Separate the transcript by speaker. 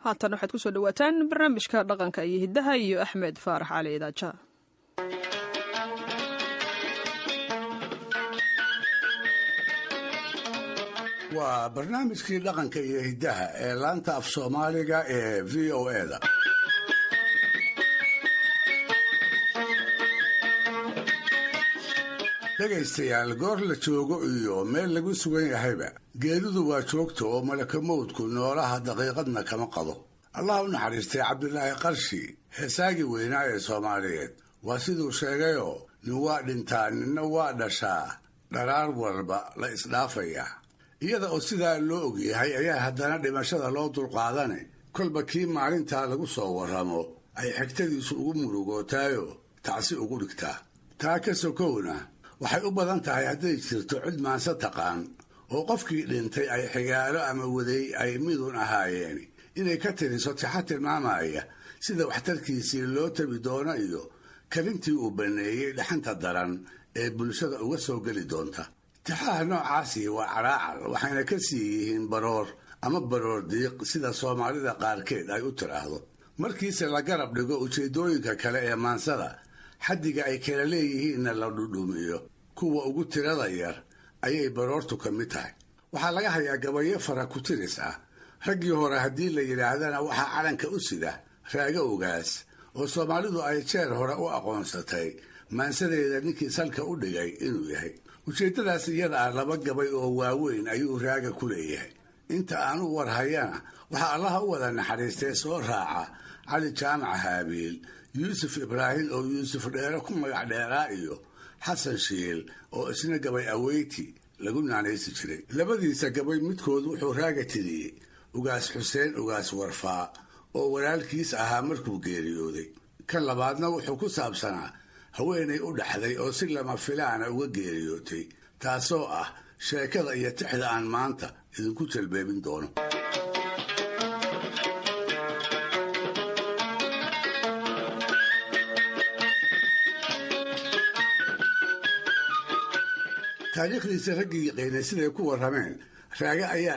Speaker 1: haatan waxaad ku soo dhawaataan barnaamijka dhaqanka iyo hiddaha iyo axmed faarax cali idaaja.
Speaker 2: waa barnaamijkii dhaqanka iyo hiddaha ee laanta af soomaaliga ee v o e-da. dhegaystayaal, goor la joogo iyo meel lagu sugan yahayba geeridu waa joogta oo malaka mawdku noolaha daqiiqadna kama qado. allah u naxariistay cabdilaahi qarshi, heesaagii weynaa ee soomaaliyeed, waa siduu sheegayoo nin waa dhintaa ninna waa dhashaa, dharaar walba la isdhaafayaa. iyada oo sidaa loo ogyahay ayaa haddana dhimashada loo dulqaadane kolba kii maalintaa lagu soo warramo ay xigtadiisu ugu murugootaayo tacsi ugu dhigtaa. taa ka sokowna waxay u badan tahay hadday jirto cid maanse taqaan oo qofkii dhintay ay xigaalo ama waday ay midun ahaayeen inay ka tiriso tixa tilmaamaya sida waxtarkiisii loo tabi doono iyo kalintii uu banneeyey dhaxanta daran ee bulshada uga soo geli doonta. tixaha noocaasi waa caraacal, waxayna ka sii yihiin baroor ama baroor diiq sida soomaalida qaarkeed ay u tiraahdo. markiise la garab dhigo ujeeddooyinka kale ee maansada, xaddiga ay kala leeyihiinna la dhudhumiyo, kuwa ugu tirada yar ayay baroortu ka mid tahay. waxaa laga hayaa gabayo fara ku tiris ah. raggii hore haddii la yidhaahdana waxaa calanka u sida raaga ogaas oo soomaalidu ay jeer hore u aqoonsatay maansadeeda ninkii salka u dhigay inuu yahay. ujeeddadaas iyada ah 2 gabay oo waaweyn ayuu raaga ku leeyahay. inta aan u warhayana waxaa allaha u wada naxariistay soo raaca cali jaamac haabiil, yuusuf ibraahim oo yuusuf dheere ku magac dheeraa iyo xasan shiil oo isna gabay aweyti lagu naanaysi jiray. labadiisa gabay midkood wuxuu raaga tiriyey ugaas xuseen ugaas warfaa oo walaalkiis ahaa markuu geeriyooday. kan labaadna wuxuu ku saabsanaa haweenay u dhaxday oo si lama filaana uga geeriyootay, taasoo ah sheekada iyo tixda aan maanta idinku jalbeebin doono. taariikhdiisa raggii yaqiinay siday ku warrameen, raaga ayaa